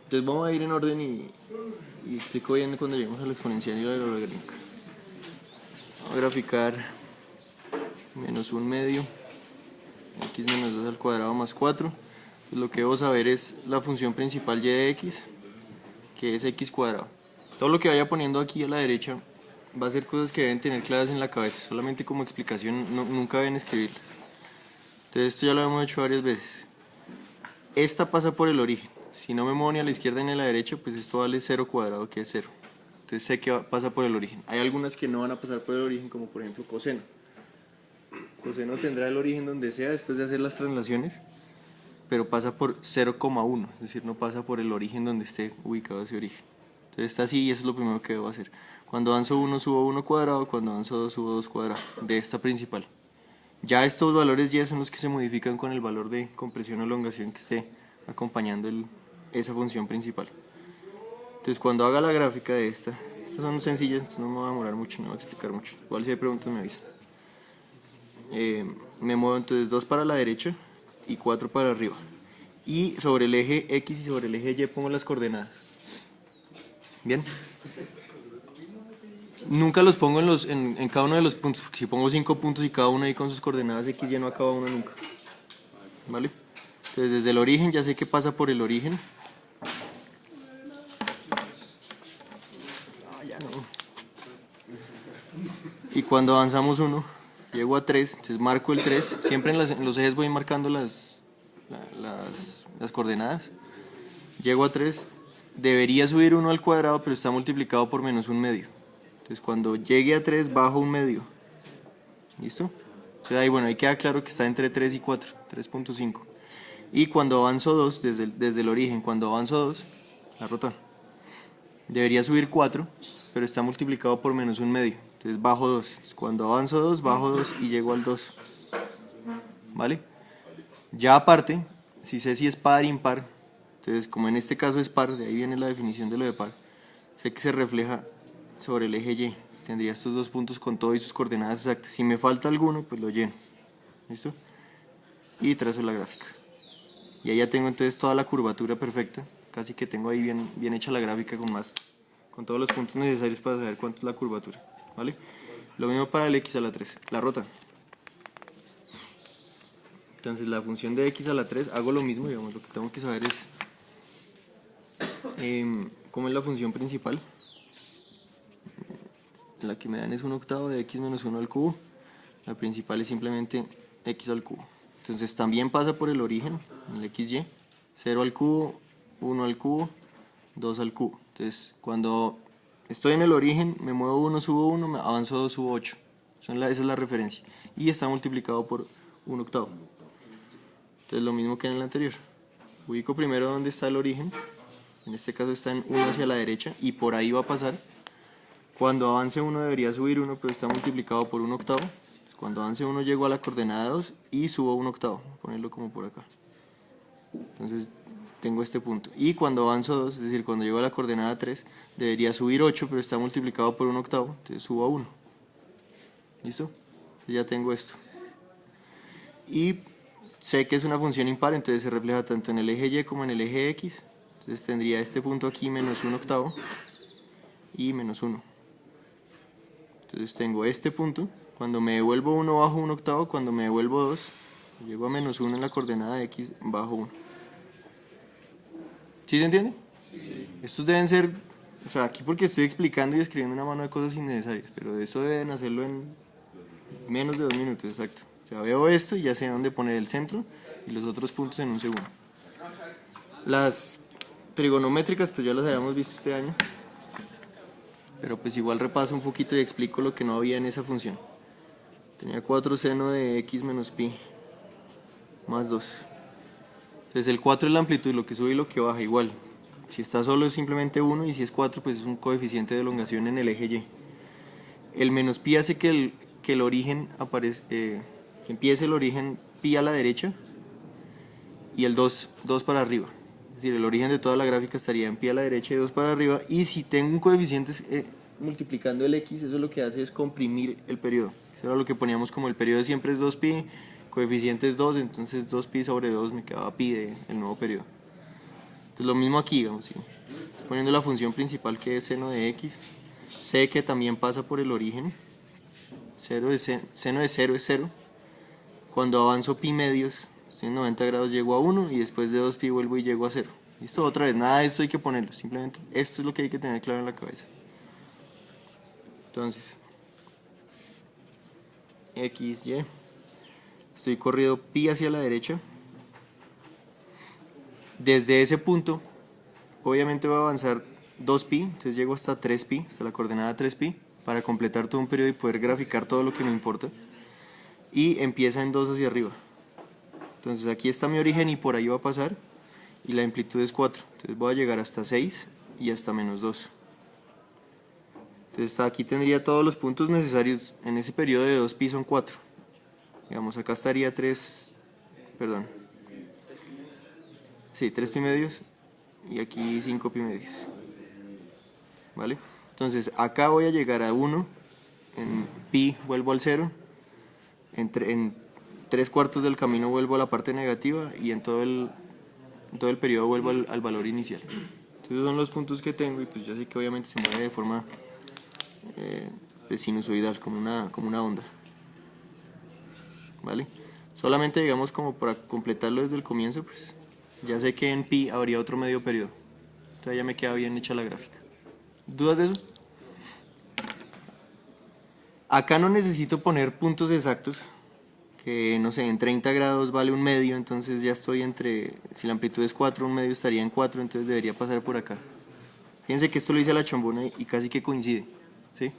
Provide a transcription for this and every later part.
Entonces vamos a ir en orden y explico bien cuando lleguemos a la exponencial y la logarítmica. Vamos a graficar menos 1/2, x menos 2 al cuadrado más 4. Entonces lo que debo saber es la función principal y de x, que es x cuadrado. Todo lo que vaya poniendo aquí a la derecha va a ser cosas que deben tener claras en la cabeza, solamente como explicación, nunca deben escribirlas. Entonces esto ya lo hemos hecho varias veces. Esta pasa por el origen. Si no me muevo ni a la izquierda ni a la derecha, pues esto vale 0 cuadrado, que es 0. Entonces sé que pasa por el origen. Hay algunas que no van a pasar por el origen, como por ejemplo coseno. Coseno tendrá el origen donde sea después de hacer las traslaciones, pero pasa por 0,1, es decir, no pasa por el origen donde esté ubicado ese origen. Entonces está así y eso es lo primero que debo hacer. Cuando avanzo 1 subo 1 cuadrado, cuando avanzo 2 subo 2 cuadrado, de esta principal. Ya estos valores y son los que se modifican con el valor de compresión o elongación que esté acompañando esa función principal. Entonces cuando haga la gráfica de estas son sencillas, entonces no me voy a demorar mucho, no voy a explicar mucho. Igual si hay preguntas me avisan. Me muevo entonces 2 para la derecha y 4 para arriba. Y sobre el eje X y sobre el eje Y pongo las coordenadas. Bien. Nunca los pongo en cada uno de los puntos, porque si pongo 5 puntos y cada uno ahí con sus coordenadas X ya no acaba uno nunca. ¿Vale? Entonces desde el origen ya sé que pasa por el origen. Ya no. Y cuando avanzamos 1, llego a 3, entonces marco el 3. Siempre en los ejes voy marcando las coordenadas. Llego a 3, debería subir 1 al cuadrado, pero está multiplicado por menos 1/2. Entonces cuando llegue a 3 bajo 1/2. ¿Listo? Entonces ahí bueno, ahí queda claro que está entre 3 y 4, 3.5. Y cuando avanzo 2, desde el origen, cuando avanzo 2, la rota, debería subir 4, pero está multiplicado por menos 1/2. Entonces bajo 2. Entonces, cuando avanzo 2, bajo 2 y llego al 2. ¿Vale? Ya aparte, si sé si es par o impar, entonces como en este caso es par, de ahí viene la definición de lo de par, sé que se refleja sobre el eje Y. Tendría estos dos puntos con todo y sus coordenadas exactas. Si me falta alguno, pues lo lleno. ¿Listo? Y trazo la gráfica. Y ahí ya tengo entonces toda la curvatura perfecta. Casi que tengo ahí bien hecha la gráfica con todos los puntos necesarios para saber cuánto es la curvatura. ¿Vale? Lo mismo para el x a la 3, la rota. Entonces la función de x a la 3, hago lo mismo, digamos, lo que tengo que saber es cómo es la función principal. La que me dan es 1/8 de x menos 1 al cubo. La principal es simplemente x al cubo. Entonces también pasa por el origen, el xy. 0 al cubo, 1 al cubo, 2 al cubo. Entonces cuando estoy en el origen, me muevo 1, subo 1, me avanzo 2, subo 8. Esa es la referencia. Y está multiplicado por 1/8. Entonces lo mismo que en el anterior. Ubico primero donde está el origen. En este caso está en 1 hacia la derecha y por ahí va a pasar. Cuando avance 1 debería subir 1, pero está multiplicado por 1/8. Cuando avance 1 llego a la coordenada 2 y subo 1/8. Voy a ponerlo como por acá. Entonces tengo este punto. Y cuando avanzo 2, es decir, cuando llego a la coordenada 3, debería subir 8, pero está multiplicado por 1/8. Entonces subo a 1. ¿Listo? Entonces ya tengo esto. Y sé que es una función impar, entonces se refleja tanto en el eje Y como en el eje X. Entonces tendría este punto aquí menos 1/8 y menos 1. Entonces tengo este punto. Cuando me devuelvo 1 bajo 1/8, cuando me devuelvo 2, llego a menos 1 en la coordenada de x bajo 1. ¿Sí se entiende? Sí. Estos deben ser, o sea, aquí porque estoy explicando y escribiendo una mano de cosas innecesarias, pero eso deben hacerlo en menos de 2 minutos, exacto. O sea, veo esto y ya sé dónde poner el centro y los otros puntos en un segundo. Las trigonométricas pues ya las habíamos visto este año, pero pues igual repaso un poquito y explico lo que no había en esa función. Tenía 4 seno de x menos pi más 2. Entonces el 4 es la amplitud, lo que sube y lo que baja igual. Si está solo es simplemente 1 y si es 4 pues es un coeficiente de elongación en el eje Y. El menos pi hace que el origen aparezca, que empiece el origen pi a la derecha y el 2 para arriba. Es decir, el origen de toda la gráfica estaría en pi a la derecha y 2 para arriba. Y si tengo un coeficiente multiplicando el x, eso lo que hace es comprimir el periodo. Eso era lo que poníamos como el periodo siempre es 2pi, coeficiente es 2, entonces 2pi sobre 2 me quedaba pi del nuevo periodo. Entonces lo mismo aquí, digamos, ¿sí? Poniendo la función principal que es seno de x, sé que también pasa por el origen, seno de 0 es 0, cuando avanzo pi medios, estoy en 90 grados, llego a 1 y después de 2 pi vuelvo y llego a 0. Listo, otra vez, nada de esto hay que ponerlo, simplemente esto es lo que hay que tener claro en la cabeza. Entonces, x, y, estoy corrido pi hacia la derecha. Desde ese punto, obviamente voy a avanzar 2pi, entonces llego hasta 3pi, hasta la coordenada 3pi, para completar todo un periodo y poder graficar todo lo que me importa. Y empieza en 2 hacia arriba. Entonces aquí está mi origen y por ahí va a pasar, y la amplitud es 4. Entonces voy a llegar hasta 6 y hasta menos 2. Entonces aquí tendría todos los puntos necesarios. En ese periodo de 2pi son 4. Digamos, acá estaría 3, perdón. Sí, 3pi medios y aquí 5pi medios. ¿Vale? Entonces acá voy a llegar a 1, en pi vuelvo al 0, en 3/4 del camino vuelvo a la parte negativa y en todo el periodo vuelvo al valor inicial. Entonces esos son los puntos que tengo y pues ya sé que obviamente se mueve de forma pues sinusoidal, como una onda. ¿Vale? Solamente digamos como para completarlo desde el comienzo, pues ya sé que en pi habría otro medio periodo. Entonces ya me queda bien hecha la gráfica. ¿Dudas de eso? Acá no necesito poner puntos exactos, que no sé, en 30 grados vale un medio, entonces ya estoy entre, si la amplitud es 4, un medio estaría en 4, entonces debería pasar por acá. Fíjense que esto lo hice a la chambona y casi que coincide, ¿sí?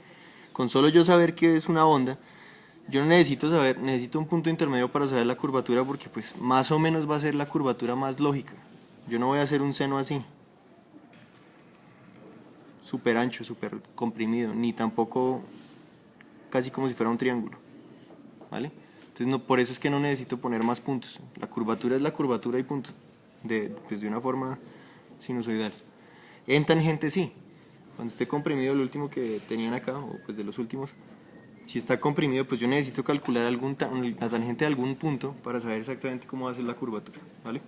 Con solo yo saber que es una onda, yo no necesito un punto intermedio para saber la curvatura porque pues más o menos va a ser la curvatura más lógica. Yo no voy a hacer un seno así, súper ancho, súper comprimido, ni tampoco casi como si fuera un triángulo, ¿vale? Entonces no, por eso es que no necesito poner más puntos. La curvatura es la curvatura y punto, pues de una forma sinusoidal. En tangente sí, cuando esté comprimido, el último que tenían acá, o pues de los últimos, si está comprimido, pues yo necesito calcular la tangente de algún punto para saber exactamente cómo va a ser la curvatura, ¿vale?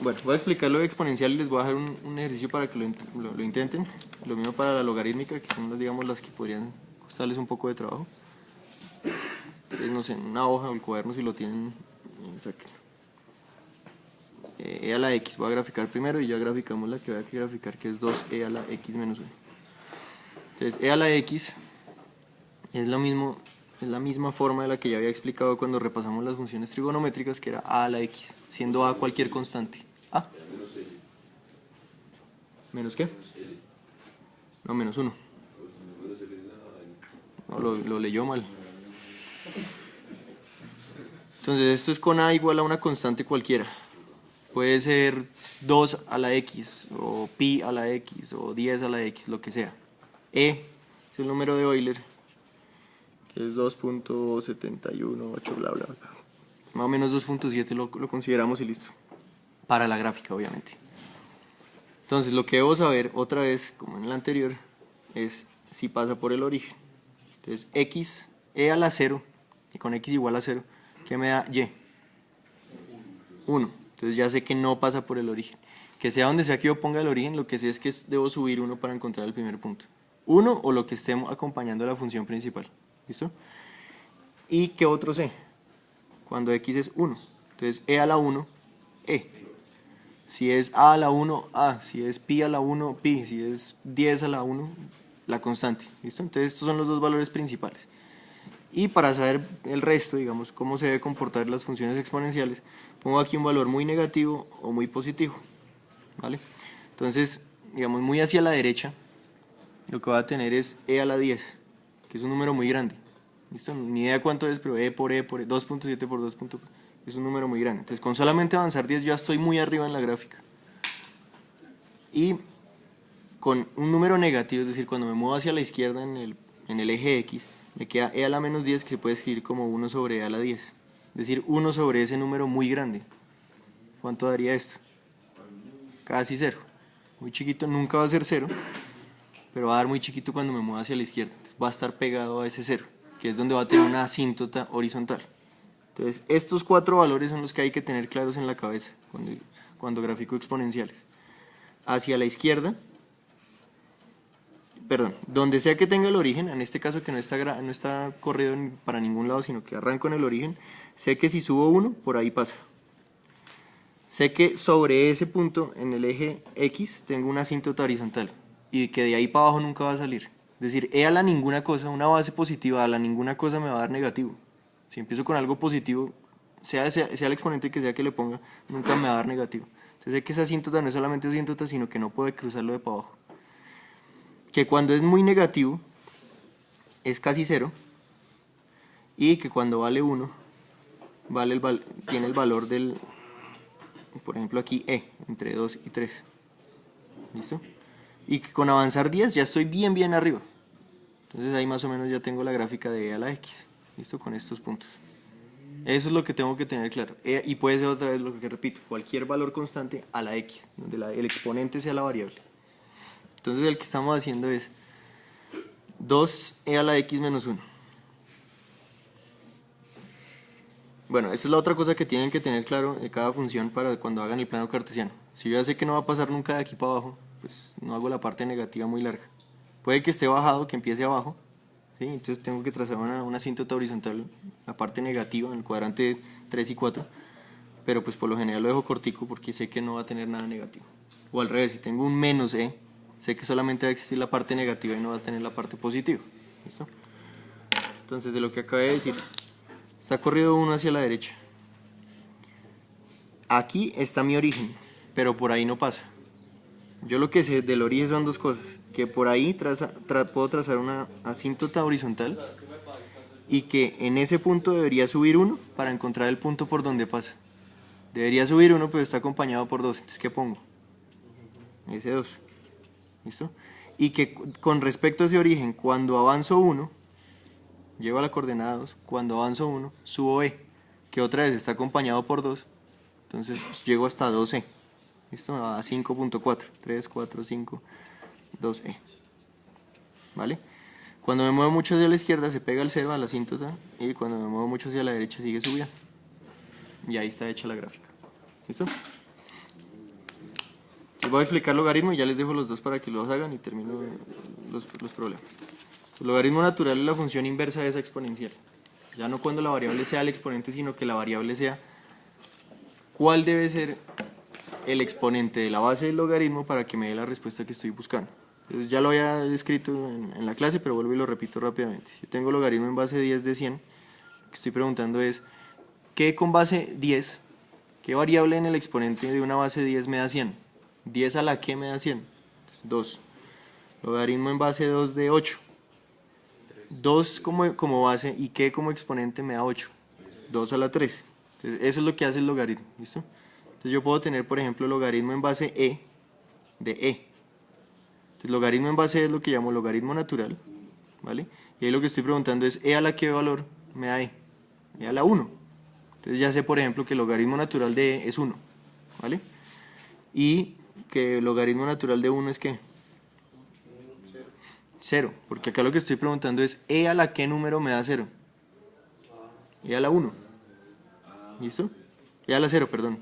Bueno, voy a explicar lo de exponencial y les voy a dejar un ejercicio para que lo intenten. Lo mismo para la logarítmica, que son digamos, las que podrían costarles un poco de trabajo. Entonces, no sé, en una hoja o el cuaderno si lo tienen, saquen. E a la x, voy a graficar primero y ya graficamos la que voy a graficar, que es 2e a la x menos 1. Entonces, e a la x es la misma forma de la que ya había explicado cuando repasamos las funciones trigonométricas, que era a la x, siendo a cualquier constante. ¿A? ¿Menos qué? No, menos 1. No, lo leyó mal. Entonces esto es con a igual a una constante cualquiera. Puede ser 2 a la x, o pi a la x, o 10 a la x, lo que sea. E es el número de Euler, que es 2.718, bla, bla, bla. Más o menos 2.7 lo consideramos y listo. Para la gráfica, obviamente. Entonces lo que debo saber, otra vez, como en el anterior, es si pasa por el origen. Entonces x, e a la 0, y con x igual a 0, ¿qué me da y? 1. Entonces ya sé que no pasa por el origen. Que sea donde sea que yo ponga el origen, lo que sé es que debo subir 1 para encontrar el primer punto. 1 o lo que estemos acompañando a la función principal. ¿Listo? ¿Y qué otro sé? Cuando x es 1. Entonces e a la 1, e. Si es a la 1, a. Si es pi a la 1, pi. Si es 10 a la 1, la constante. ¿Listo? Entonces estos son los dos valores principales. Y para saber el resto, digamos, cómo se debe comportar las funciones exponenciales, pongo aquí un valor muy negativo o muy positivo, ¿vale? Entonces, digamos, muy hacia la derecha, lo que va a tener es e a la 10, que es un número muy grande. ¿Listo? Ni idea cuánto es, pero e por 2.7 por 2. Es un número muy grande. Entonces, con solamente avanzar 10 yo ya estoy muy arriba en la gráfica. Y con un número negativo, es decir, cuando me muevo hacia la izquierda en el eje X, me queda e a la menos 10, que se puede escribir como 1 sobre e a la 10. Es decir, 1 sobre ese número muy grande. ¿Cuánto daría esto? Casi 0. Muy chiquito, nunca va a ser 0, pero va a dar muy chiquito cuando me mueva hacia la izquierda. Entonces va a estar pegado a ese 0, que es donde va a tener una asíntota horizontal. Entonces estos 4 valores son los que hay que tener claros en la cabeza. cuando grafico exponenciales. Hacia la izquierda, perdón, donde sea que tenga el origen, en este caso que no está corrido para ningún lado, sino que arranco en el origen, sé que si subo 1, por ahí pasa. Sé que sobre ese punto, en el eje X, tengo una asíntota horizontal, y que de ahí para abajo nunca va a salir. Es decir, E a la ninguna cosa, una base positiva a la ninguna cosa me va a dar negativo. Si empiezo con algo positivo, sea el exponente que sea que le ponga, nunca me va a dar negativo. Entonces sé que esa asíntota no es solamente asíntota, sino que no puede cruzarlo de para abajo. Que cuando es muy negativo, es casi 0, y que cuando vale 1, tiene el valor del, por ejemplo aquí E, entre 2 y 3. ¿Listo? Y que con avanzar 10 ya estoy bien arriba. Entonces ahí más o menos ya tengo la gráfica de E a la X. ¿Listo? Con estos puntos. Eso es lo que tengo que tener claro. Y puede ser otra vez lo que repito, cualquier valor constante a la X, donde el exponente sea la variable. Entonces el que estamos haciendo es 2e a la X menos 1. Bueno, esa es la otra cosa que tienen que tener claro de cada función para cuando hagan el plano cartesiano. Si yo ya sé que no va a pasar nunca de aquí para abajo, pues no hago la parte negativa muy larga. Puede que esté bajado, que empiece abajo, ¿sí? Entonces tengo que trazar una asíntota horizontal, la parte negativa en el cuadrante 3 y 4, pero pues por lo general lo dejo cortico porque sé que no va a tener nada negativo. O al revés, si tengo un menos e, sé que solamente va a existir la parte negativa y no va a tener la parte positiva. ¿Listo? Entonces de lo que acabé de decir, está corrido 1 hacia la derecha. Aquí está mi origen, pero por ahí no pasa. Yo lo que sé del origen son dos cosas, que por ahí puedo trazar una asíntota horizontal y que en ese punto debería subir 1 para encontrar el punto por donde pasa. Debería subir 1, pero está acompañado por 2, entonces ¿qué pongo? Ese 2. ¿Listo? Y que con respecto a ese origen, cuando avanzo 1, llego a la coordenada 2, cuando avanzo 1, subo e, que otra vez está acompañado por 2, entonces llego hasta 2e. ¿Listo? A 5.4, 3, 4, 5, 2e. ¿Vale? Cuando me muevo mucho hacia la izquierda se pega el 0 a la asíntota, y cuando me muevo mucho hacia la derecha sigue subiendo. Y ahí está hecha la gráfica. ¿Listo? Les voy a explicar logaritmo y ya les dejo los dos para que los hagan y termino los problemas. El logaritmo natural es la función inversa de esa exponencial. Ya no cuando la variable sea el exponente, sino que la variable sea cuál debe ser el exponente de la base del logaritmo para que me dé la respuesta que estoy buscando. Entonces ya lo había escrito en la clase, pero vuelvo y lo repito rápidamente. Si yo tengo logaritmo en base 10 de 100, lo que estoy preguntando es, ¿qué con base 10? ¿Qué variable en el exponente de una base 10 me da 100? 10 a la que me da 100. 2. Logaritmo en base 2 de 8. 2 como base y que como exponente me da 8. 2 a la 3. Entonces eso es lo que hace el logaritmo. ¿Listo? Entonces yo puedo tener, por ejemplo, logaritmo en base e de e. Entonces logaritmo en base es lo que llamo logaritmo natural, ¿vale? Y ahí lo que estoy preguntando es e a la que valor me da e. E a la 1. Entonces ya sé, por ejemplo, que el logaritmo natural de e es 1, ¿vale? Y que el logaritmo natural de 1 es ¿qué? 0, porque acá lo que estoy preguntando es e a la que número me da 0. E a la 1. ¿Listo? E a la 0, perdón.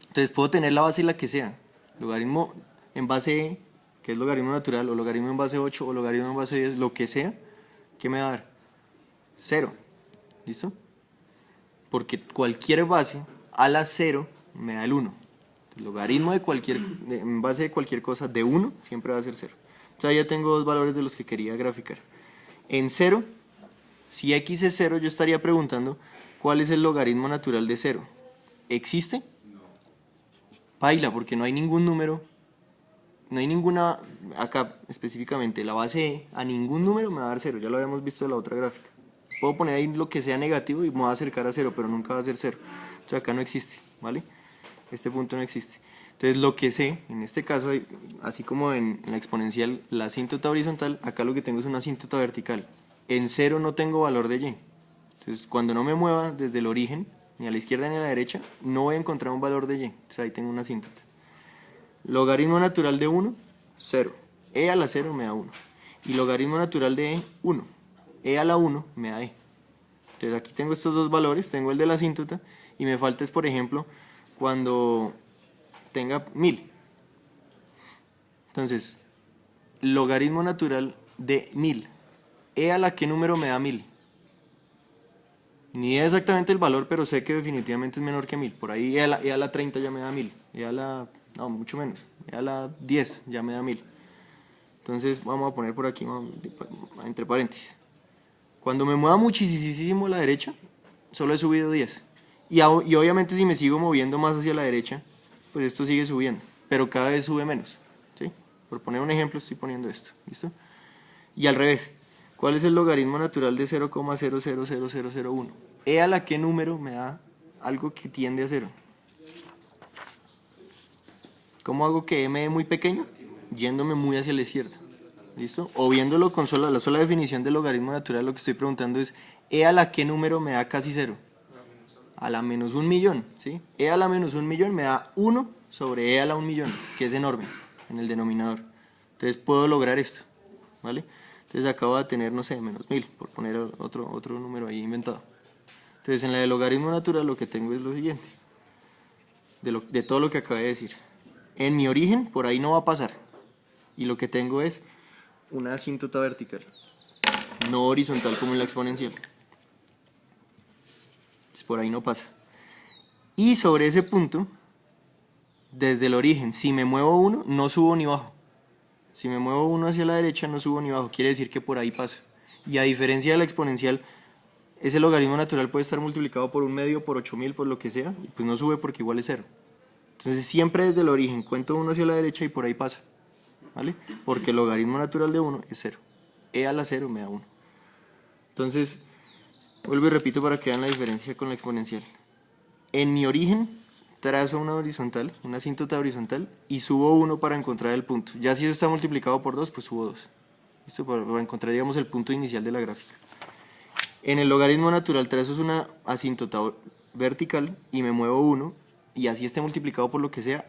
Entonces puedo tener la base la que sea. Logaritmo en base e, que es logaritmo natural, o logaritmo en base 8, o logaritmo en base 10, lo que sea, ¿qué me va a dar? 0. ¿Listo? Porque cualquier base a la 0 me da el 1. El logaritmo en base de cualquier cosa de 1 siempre va a ser 0. Entonces ya tengo dos valores de los que quería graficar. En 0, si x es 0, yo estaría preguntando ¿cuál es el logaritmo natural de 0? ¿Existe? Paila, porque no hay ningún número, no hay ninguna, acá específicamente la base e, a ningún número me va a dar 0, ya lo habíamos visto en la otra gráfica. Puedo poner ahí lo que sea negativo y me va a acercar a 0, pero nunca va a ser 0. Entonces acá no existe, ¿vale? Este punto no existe. Entonces lo que sé, en este caso, así como en la exponencial, la asíntota horizontal, acá lo que tengo es una asíntota vertical. En 0 no tengo valor de y. Entonces cuando no me mueva desde el origen, ni a la izquierda ni a la derecha, no voy a encontrar un valor de y. Entonces ahí tengo una asíntota. Logaritmo natural de 1, 0. E a la 0 me da 1. Y logaritmo natural de e, 1. E a la 1 me da e. Entonces aquí tengo estos dos valores, tengo el de la asíntota y me falta es, por ejemplo, cuando tenga 1000. Entonces, logaritmo natural de 1000. ¿E a la qué número me da 1000? Ni exactamente el valor, pero sé que definitivamente es menor que 1000. Por ahí e a la 30 ya me da 1000. E a la... no, mucho menos. E a la 10 ya me da 1000. Entonces vamos a poner por aquí, entre paréntesis. Cuando me mueva muchísimo a la derecha, solo he subido 10. Y obviamente si me sigo moviendo más hacia la derecha, pues esto sigue subiendo. Pero cada vez sube menos. ¿Sí? Por poner un ejemplo estoy poniendo esto. ¿Listo? Y al revés. ¿Cuál es el logaritmo natural de 0,000001? ¿E a la qué número me da algo que tiende a 0? ¿Cómo hago que m dé muy pequeño? Yéndome muy hacia la izquierda. ¿Listo? O viéndolo con la sola definición del logaritmo natural, lo que estoy preguntando es ¿e a la qué número me da casi 0? A la menos 1.000.000, ¿sí? E a la menos 1.000.000 me da 1 sobre e a la 1.000.000, que es enorme en el denominador. Entonces puedo lograr esto, ¿vale? Entonces acabo de tener, no sé, menos 1000, por poner otro número ahí inventado. Entonces en la de logaritmo natural lo que tengo es lo siguiente, de todo lo que acabé de decir. En mi origen, por ahí no va a pasar. Y lo que tengo es una asíntota vertical, no horizontal como en la exponencial. Entonces por ahí no pasa. Y sobre ese punto, desde el origen, si me muevo 1, no subo ni bajo. Si me muevo 1 hacia la derecha, no subo ni bajo. Quiere decir que por ahí pasa. Y a diferencia de la exponencial, ese logaritmo natural puede estar multiplicado por 1/2, por 8000, por lo que sea, y pues no sube porque igual es 0. Entonces siempre desde el origen cuento 1 hacia la derecha y por ahí pasa, ¿vale? Porque el logaritmo natural de 1 es 0. E a la 0 me da 1. Entonces, vuelvo y repito para que vean la diferencia con la exponencial. En mi origen trazo una horizontal, una asíntota horizontal, y subo 1 para encontrar el punto. Ya si eso está multiplicado por 2, pues subo 2. ¿Listo? Para encontrar, digamos, el punto inicial de la gráfica. En el logaritmo natural trazo una asíntota vertical y me muevo 1, y así esté multiplicado por lo que sea,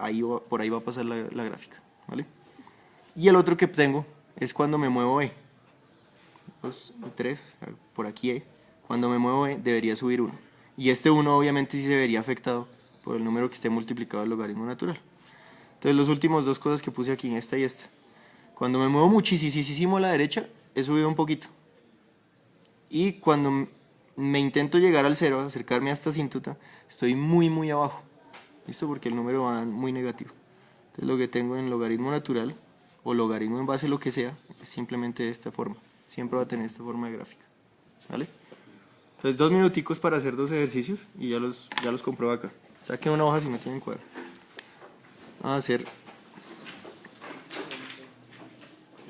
por ahí va a pasar la gráfica, ¿vale? Y el otro que tengo es cuando me muevo E. 2 y 3, por aquí E. Cuando me muevo E debería subir 1. Y este 1 obviamente sí se vería afectado por el número que esté multiplicado del logaritmo natural. Entonces los últimos dos cosas que puse aquí, esta y esta. Cuando me muevo muchísimo a la derecha, he subido un poquito. Y cuando me intento llegar al 0, acercarme a esta asíntota, estoy muy abajo. ¿Listo? Porque el número va muy negativo. Entonces lo que tengo en logaritmo natural, o logaritmo en base a lo que sea, es simplemente de esta forma. Siempre va a tener esta forma de gráfica. ¿Vale? Entonces 2 minuticos para hacer 2 ejercicios y ya los compruebo acá. Saquen una hoja si no tienen cuadro. Vamos a hacer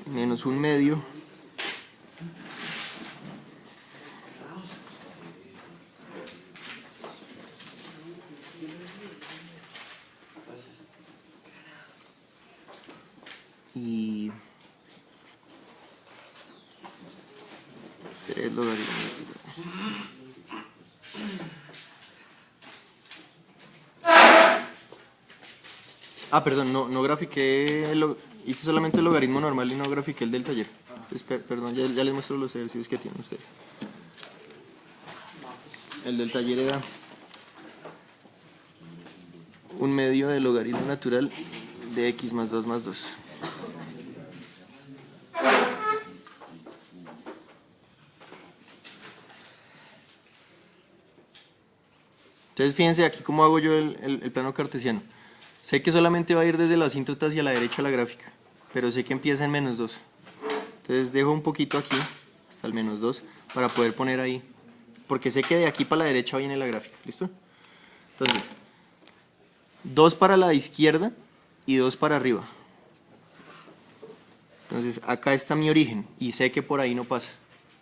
menos 1/2 y 3 logaritmos. Ah, perdón, no grafiqué, hice solamente el logaritmo normal y no grafiqué el del taller. Perdón, ya les muestro los ejercicios que tienen ustedes. El del taller era 1/2 del logaritmo natural de x más 2 más 2. Entonces fíjense aquí cómo hago yo el plano cartesiano. Sé que solamente va a ir desde la asíntota hacia la derecha la gráfica, pero sé que empieza en menos 2. Entonces dejo un poquito aquí, hasta el menos 2, para poder poner ahí, porque sé que de aquí para la derecha viene la gráfica, ¿listo? Entonces, 2 para la izquierda y 2 para arriba. Entonces acá está mi origen y sé que por ahí no pasa.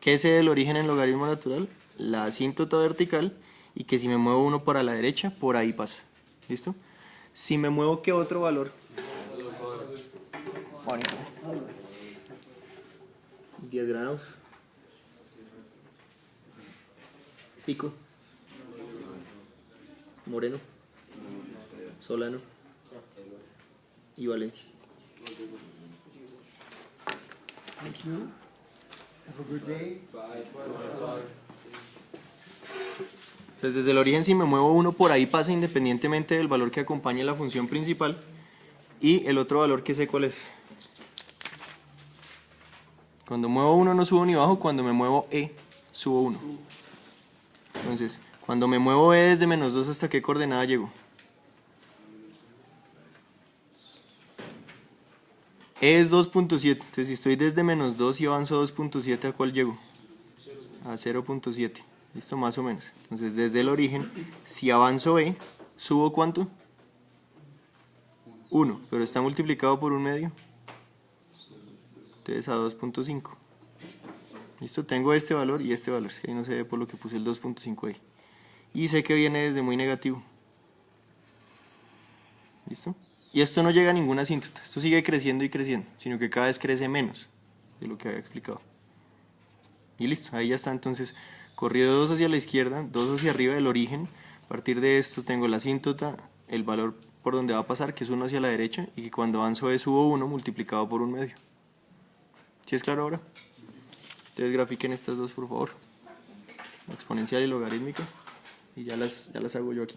¿Qué sé del origen en logaritmo natural? La asíntota vertical, y que si me muevo 1 para la derecha, por ahí pasa. ¿Listo? Si me muevo, ¿qué otro valor? 10 grados. Pico. Moreno. Solano. Y Valencia. Thank you. Have a good day. Entonces Entonces desde el origen si me muevo 1 por ahí pasa independientemente del valor que acompañe la función principal. Y el otro valor que sé cuál es. Cuando muevo 1 no subo ni bajo, cuando me muevo e subo 1. Entonces, cuando me muevo e desde menos 2, ¿hasta qué coordenada llego? E es 2.7, entonces si estoy desde menos 2 y avanzo 2.7, ¿a cuál llego? A 0.7, listo, más o menos. Entonces desde el origen, si avanzo e, ¿subo cuánto? 1, pero está multiplicado por un medio. Entonces a 2.5. Listo, tengo este valor y este valor, que ahí no se ve por lo que puse el 2.5 ahí. Y sé que viene desde muy negativo. ¿Listo? Y esto no llega a ninguna asíntota, esto sigue creciendo y creciendo, sino que cada vez crece menos de lo que había explicado. Y listo, ahí ya está. Entonces, corrido 2 hacia la izquierda, 2 hacia arriba del origen. A partir de esto tengo la asíntota, el valor por donde va a pasar, que es 1 hacia la derecha, y que cuando avanzo e subo 1 multiplicado por un medio. ¿Sí es claro ahora? Entonces grafiquen estas dos, por favor. La exponencial y logarítmica. Y ya las hago yo aquí.